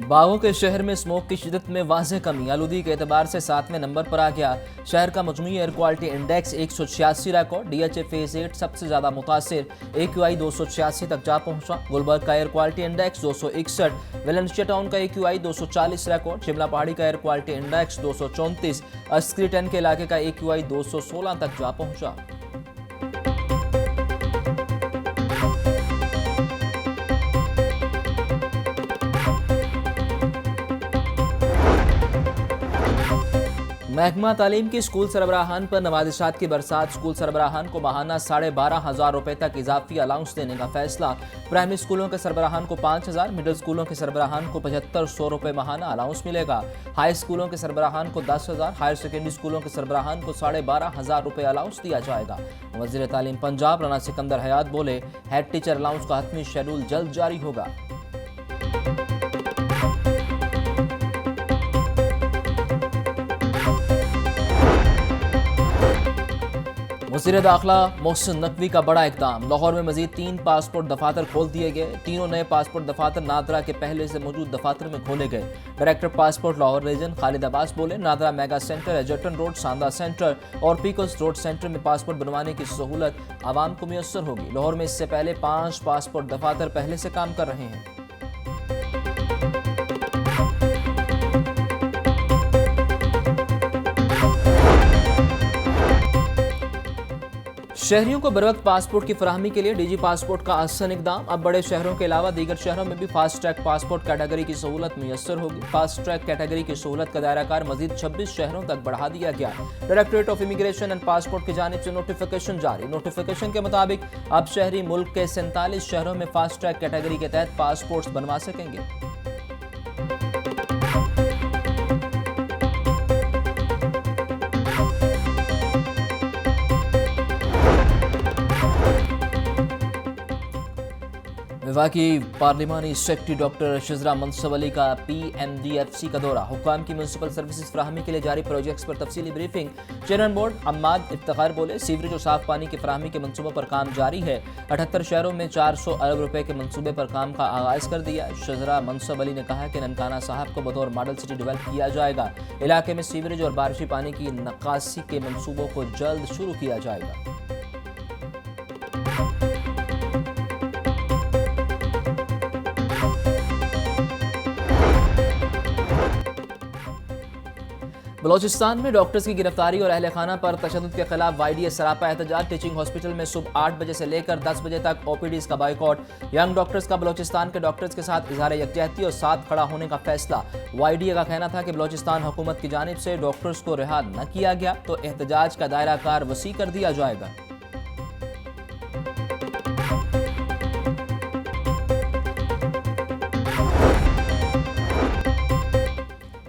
बागों के शहर में स्मोक की शिद्दत में वाज़ेह कमी, आलूदी के एतबार से 7वें नंबर पर आ गया। शहर का मजमूई air quality index 186 record, DHA phase 8 सबसे ज्यादा मुतासिर, AQI 286 तक जा पहुंचा। गुलबर्ग का air quality index 261, Valencia town का AQI 240 रिकॉर्ड, शिमला पहाड़ी का एयर क्वालिटी इंडेक्स 234, अस्करी 10 के इलाके का AQI 216 तक जा पहुंचा। महकमा तालीम की स्कूल सरबराहान पर नवाजिशात की बरसात, स्कूल सरबराहान को माहाना 12,500 रुपए तक इजाफी अलाउंस देने का फैसला। प्राइमरी स्कूलों के सरबराहान को 5,000, मिडिल स्कूलों के सरबराहान को 7500 रुपए माहाना अलाउंस मिलेगा। हाई स्कूलों के सरबराहान को 10,000, हायर सेकेंडरी स्कूलों के सरबराहान को 12,500 रुपए अलाउंस दिया जाएगा। वज़ीर तालीम पंजाब राना सिकंदर हयात बोले, हेड टीचर अलाउंस का हतमी शेड्यूल जल्द जारी होगा। वज़ीर दाखिला मोहसिन नकवी का बड़ा इक़दाम, लाहौर में मजीद 3 पासपोर्ट दफातर खोल दिए गए। तीनों नए पासपोर्ट दफातर नादरा के पहले से मौजूद दफातर में खोले गए। Director passport Lahore region Khalid Abbas बोले, NADRA mega centre, Egerton road, Sanda centre और पीकल्स रोड सेंटर में पासपोर्ट बनवाने की सहूलत आवाम को मुयस्सर होगी। लाहौर में इससे पहले 5 पासपोर्ट दफातर पहले से काम कर रहे हैं। शहरियों को बरवक्त पासपोर्ट की फराहमी के लिए डीजी पासपोर्ट का आसान इकदाम। अब बड़े शहरों के अलावा दीगर शहरों में भी फास्ट ट्रैक पासपोर्ट कैटेगरी की सहूलत मुयस्सर होगी। फास्ट ट्रैक कैटेगरी की सहूलत का दायराकार मजीद 26 शहरों तक बढ़ा दिया गया। Directorate of immigration and passport की जानिब से नोटिफिकेशन जारी। नोटिफिकेशन के मुताबिक अब शहरी मुल्क के 47 शहरों में फास्ट ट्रैक कैटेगरी के तहत पासपोर्ट बनवा सकेंगे। वफाकी पार्लिमानी सेक्रेटरी डॉक्टर शिजरा मनसब अली का PMDFC का दौरा। हुक्काम की म्यूनसिपल सर्विसेज फराहमी के लिए जारी प्रोजेक्ट्स पर तफसीली briefing. Chairman board Ammad Iftikhar बोले, सीवरेज और साफ पानी की फराहमी के मनसूबों पर काम जारी है। 78 शहरों में 400 अरब रुपए के मनसूबे पर काम का आगाज कर दिया। शिजरा मनसब अली ने कहा कि ननकाना साहब को बतौर मॉडल सिटी डेवलप किया जाएगा। इलाके में सीवरेज और बारिशी पानी की नक्कासी के मनसूबों को जल्द शुरू किया जाएगा। बलोचिस्तान में डॉक्टर्स की गिरफ्तारी और अहले खाना पर तशद्दुद के खिलाफ YDA सरापा एहतजाज। टीचिंग हॉस्पिटल में सुबह 8 बजे से लेकर 10 बजे तक OPDs का बाइकआउट। यंग डॉक्टर्स का बलोचिस्तान के डॉक्टर्स के साथ इजहार यकजहती और साथ खड़ा होने का फैसला। YDA का कहना था कि बलोचिस्तान हुकूमत की जानिब से डॉक्टर्स को रिहा न किया गया तो एहतजाज का दायरा कार वसी कर दिया जाएगा।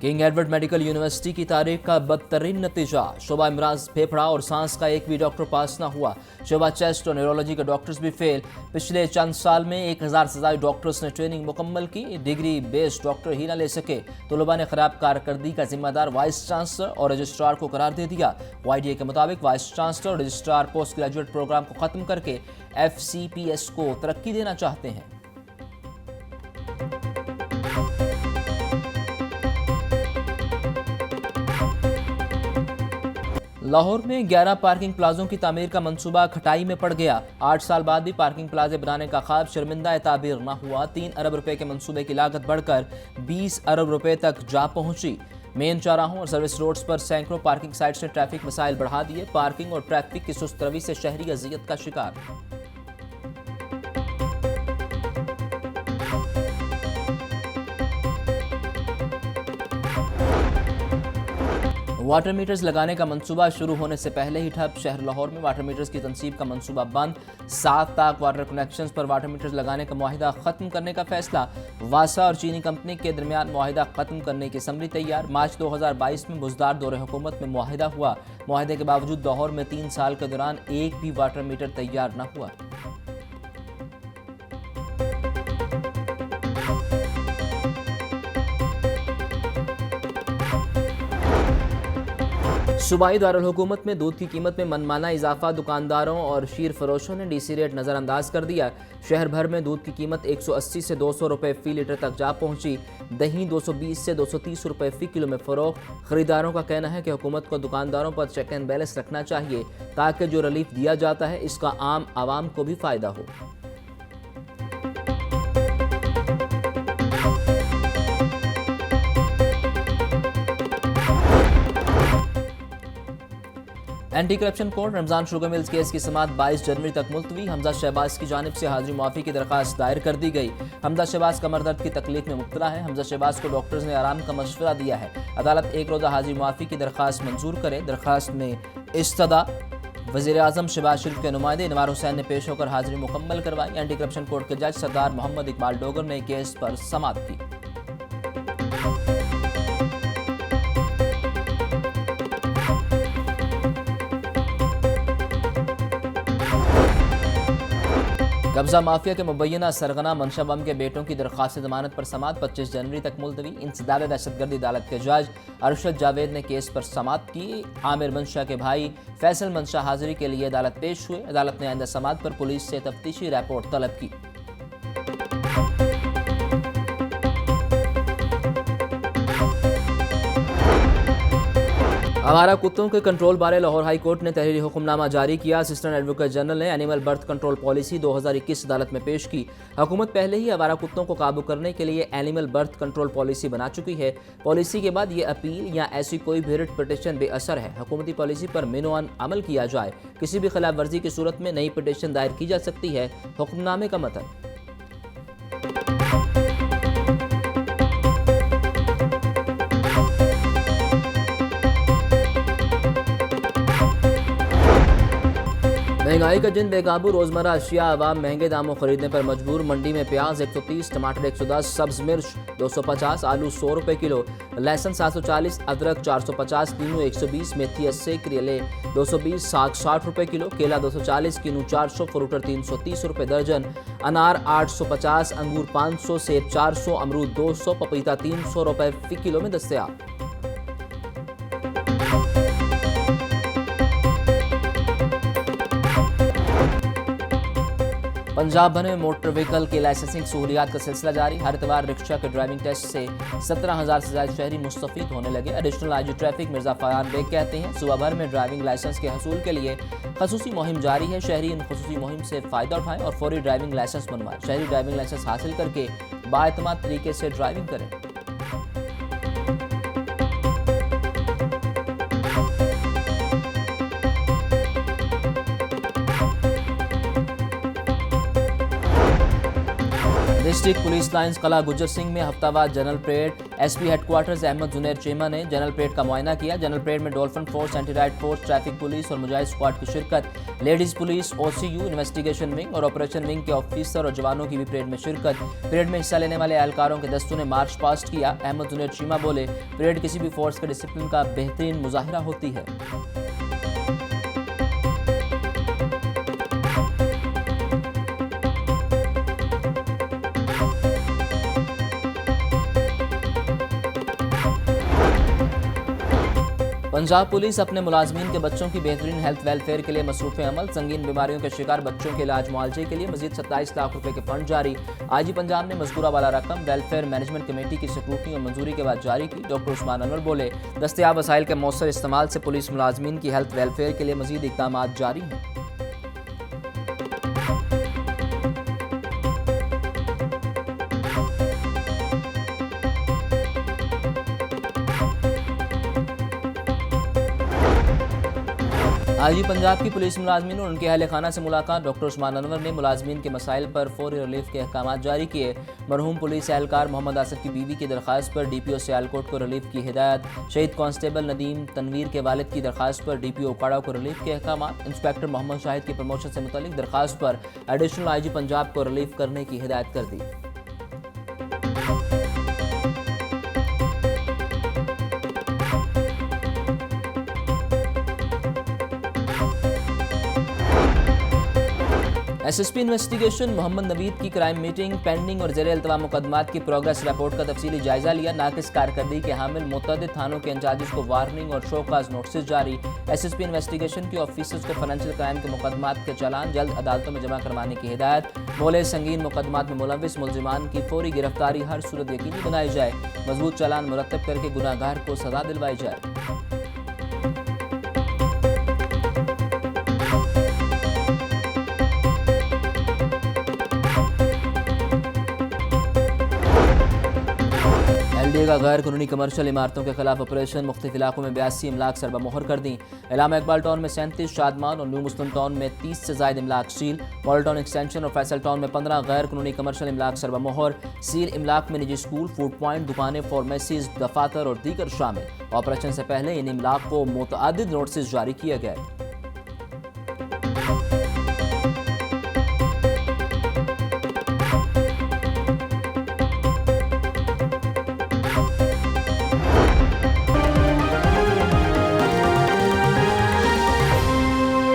किंग एडवर्ड मेडिकल यूनिवर्सिटी की तारीख का बदतरीन नतीजा। शोबा इमराज फेफड़ा और सांस का एक भी डॉक्टर पास ना हुआ। शोबा चेस्ट और न्यूरोलॉजी के डॉक्टर्स भी फेल। पिछले चंद साल में 1000 से ज़्यादा डॉक्टर्स ने ट्रेनिंग मुकम्मल की, डिग्री बेस्ड डॉक्टर ही ना ले सके। तलबा ने खराब कारकर्दगी का जिम्मेदार वाइस चांसलर और रजिस्ट्रार को करार दे दिया। YDA के मुताबिक वाइस चांसलर और रजिस्ट्रार पोस्ट ग्रेजुएट प्रोग्राम को ख़त्म करके FCPS को तरक्की देना चाहते हैं। लाहौर में 11 पार्किंग प्लाजों की तामीर का मंसूबा खटाई में पड़ गया। 8 साल बाद भी पार्किंग प्लाजे बनाने का ख्वाब शर्मिंदा ताबीर न हुआ। 3 अरब रुपए के मंसूबे की लागत बढ़कर 20 अरब रुपए तक जा पहुंची। मेन चौराहों और सर्विस रोड्स पर सैकड़ों पार्किंग साइट्स ने ट्रैफिक मसाइल बढ़ा दिए। पार्किंग और ट्रैफिक की सुस्त रवि से शहरी अजियत का शिकार। वाटर मीटर्स लगाने का मंसूबा शुरू होने से पहले ही ठप। शहर लाहौर में वाटर मीटर्स की तनसीब का मंसूबा बंद। 7 तक वाटर कनेक्शंस पर वाटर मीटर्स लगाने का मुआहिदा खत्म करने का फैसला। वासा और चीनी कंपनी के दरमियान मुआहिदा खत्म करने की समरी तैयार। मार्च 2022 में बुजदार दौरे हुकूमत में मुआहिदा हुआ। मुआहिदे के बावजूद लाहौर में 3 साल के दौरान एक भी वाटर मीटर तैयार न हुआ। सूबाई दारुल हुकूमत में दूध की कीमत में मनमाना इजाफा, दुकानदारों और शीर फरोशों ने डीसी रेट नज़रअंदाज कर दिया। शहर भर में दूध की कीमत 180 से 200 रुपये फ़ी लीटर तक जा पहुंची। दही 220 से 230 रुपये फ़ी किलो में फ़रोख्त। खरीदारों का कहना है कि हुकूमत को दुकानदारों पर चेक एंड बैलेंस रखना चाहिए ताकि जो रिलीफ दिया जाता है इसका आम आवाम को भी फ़ायदा हो। Anti corruption court Ramzan sugar mills case की समाअत 22 जनवरी तक मुलतवी। हमजा शहबाज की जानिब से हाजिरी मुआफ़ी की दरख्वास्त दायर कर दी गई। हमजा शहबाज कमर दर्द की तकलीफ में मुब्तला है। हमजा शहबाज को डॉक्टर्स ने आराम का मशवरा दिया है। अदालत एक रोज़ा हाजिरी मुआफ़ी की दरख्वास्त मंजूर करे। दरख्वास्त में इस्तदा वज़ीर आज़म शहबाज शरीफ के नुमाइंदे इनवार हुसैन ने पेश होकर हाजिरी मुकम्मल करवाई। एंटी करप्शन कोर्ट के जज सरदार मोहम्मद इकबाल डोगर ने केस पर समाअत की। कब्जा माफिया के मुबैना सरगना मंशा बम के बेटों की दरख्वास्त जमानत पर समाअत 25 जनवरी तक मुलतवी। इंसदाद दहशतगर्दी अदालत के जज अरशद जावेद ने केस पर समाअत की। आमिर मंशा के भाई फैसल मंशा हाजिरी के लिए अदालत पेश हुए। अदालत ने आइंदा समाअत पर पुलिस से तफ्तीशी रिपोर्ट तलब की। आवारा कुत्तों के कंट्रोल बारे लाहौर हाई कोर्ट ने तहरीरी हुक्मनामा जारी किया। असिस्टेंट एडवोकेट जनरल ने एनिमल बर्थ कंट्रोल पॉलिसी 2021 अदालत में पेश की। हुकूमत पहले ही आवारा कुत्तों को काबू करने के लिए एनिमल बर्थ कंट्रोल पॉलिसी बना चुकी है। पॉलिसी के बाद ये अपील या ऐसी कोई भी रिट पिटीशन बेअसर है। हुकूमती पॉलिसी पर मिनोअन अमल किया जाए। किसी भी खिलाफ वर्जी की सूरत में नई पिटीशन दायर की जा सकती है। हुक्मनामे का मतलब महंगाई का जिन बेकाबू, रोजमर्रा अशिया आवाम महंगे दामों खरीदने पर मजबूर। मंडी में प्याज 130, टमाटर 110, सब्ज मिर्च 250, आलू 100 रुपये किलो, लहसुन 740, अदरक 450, नींबू 120, मेथी 80, करेले 220, साग 60 रुपये किलो, केला 240, किनू 400, फ्रूटर 330 रुपये दर्जन, अनार 850, अंगूर 500, सेब 400, अमरूद 200, पपीता 300 रुपये फी किलो में दस्तयाब। पंजाब भर में मोटर व्हीकल के लाइसेंसिंग सहूलियात का सिलसिला जारी। हर इतवार रिक्शा के ड्राइविंग टेस्ट से 17,000 से ज्यादा शहरी मुस्तफीद होने लगे। एडिशनल आईजी ट्रैफिक मिर्जा फयान बेग कहते हैं सूबा भर में ड्राइविंग लाइसेंस के हसूल के लिए खसूसी मुहिम जारी है। शहरी इन खसूसी मुहिम से फ़ायदा उठाएं और फौरी ड्राइविंग लाइसेंस बनवाएं। शहरी ड्राइविंग लाइसेंस हासिल करके बाएतमाद तरीके से ड्राइविंग करें। डिस्ट्रिक्ट पुलिस लाइन्स कला गुजर सिंह में हफ्तावार general parade SP headquarters Ahmad जुनैर चीमा ने जनरल परेड का मुआयना किया। जनरल परेड में dolphin force, anti riot force, traffic police और मुजाहिद स्क्वाड की शिरकत। Ladies police, OCU, investigation wing और ऑपरेशन विंग के ऑफिसर और जवानों की भी परेड में शिरकत। परेड में हिस्सा लेने वाले एहलकारों के दस्तों ने मार्च पास्ट किया। अहमद जुनैर चीमा बोले, परेड किसी भी फोर्स के डिसिप्लिन का बेहतरीन मुजाहिरा होती है। पंजाब पुलिस अपने मुलाजमीन के बच्चों की बेहतरीन हेल्थ वेलफेयर के लिए मसरूफ़ अमल। संगीन बीमारियों के शिकार बच्चों के इलाज मुआवजे के लिए मजीद 27 लाख रुपए के फंड जारी। आईजी पंजाब ने मज़कूरा वाला रकम वेलफेयर मैनेजमेंट कमेटी की स्क्रूटनी और मंजूरी के बाद जारी की। डॉक्टर उस्मान अनवर बोले, दस्तयाब वसाइल के मौसर इस्तेमाल से पुलिस मुलाजमीन की हेल्थ वेलफेयर के लिए मजीद इक़दाम जारी हैं। आईजी पंजाब की पुलिस मुलाजमीन और उनके अहल खाना से मुलाकात। डॉक्टर उस्मान अनवर ने मुलाजमीन के मसाइल पर फौरी रिलीफ के अहकाम जारी किए। मरहूम पुलिस एहलकार मोहम्मद आसिफ की बीवी की दरख्वास्त पर डीपीओ सियालकोट को रिलीफ की हिदायत। शहीद कांस्टेबल नदीम तनवीर के वालिद की दरख्वास्त पर डीपीओ उकाड़ा को रिलीफ के अहकाम। इंस्पेक्टर मोहम्मद शाहिद की प्रमोशन से मुतल्लिक दरख्वास्त पर एडिशनल आईजी पंजाब को रिलीफ करने की हिदायत कर दी। SSP इन्वेस्टिगेशन मोहम्मद नवीद की क्राइम मीटिंग पेंडिंग और ज़ेर इल्तवा मुकदमात की प्रोग्रेस रिपोर्ट का तफसीली जायजा लिया। नाकिस कारकर्दगी के हामिल मुतअद्दिद थानों के इंचार्जेस को वार्निंग और शोकाज नोटिस जारी। SSP इन्वेस्टिगेशन के ऑफिसर्स को फाइनेंशियल क्राइम के मुकदमात के चालान जल्द अदालतों में जमा करवाने की हिदायत। बोले संगीन मुकदमात में मुलविस मुलजिमान की फौरी गिरफ्तारी हर सूरत यकीनी बनाई जाए। मजबूत चालान मुरतब करके गुनाहगार को सजा दिलवाई जाए। LDA का गैर कानूनी कमर्शियल इमारतों के खिलाफ ऑपरेशन। मुख्तलिफ इलाकों में 82 इमलाक सरबा मोहर कर दी। इलामा इकबाल टाउन में 37, शादमान और न्यू मुस्लिम टाउन में 30 से ज़ायद इमलाक सील। मॉडल टाउन एक्सटेंशन और फैसल टाउन में 15 गैर कानूनी कमर्शियल इमलाक सरबा मोहर सील। इमलाक में निजी स्कूल, फूड पॉइंट, दुकानें, फार्मेसीज, दफातर और दीगर शामिल। ऑपरेशन से पहले इन इमलाक को मुतअद्दिद नोटिस जारी किए गए।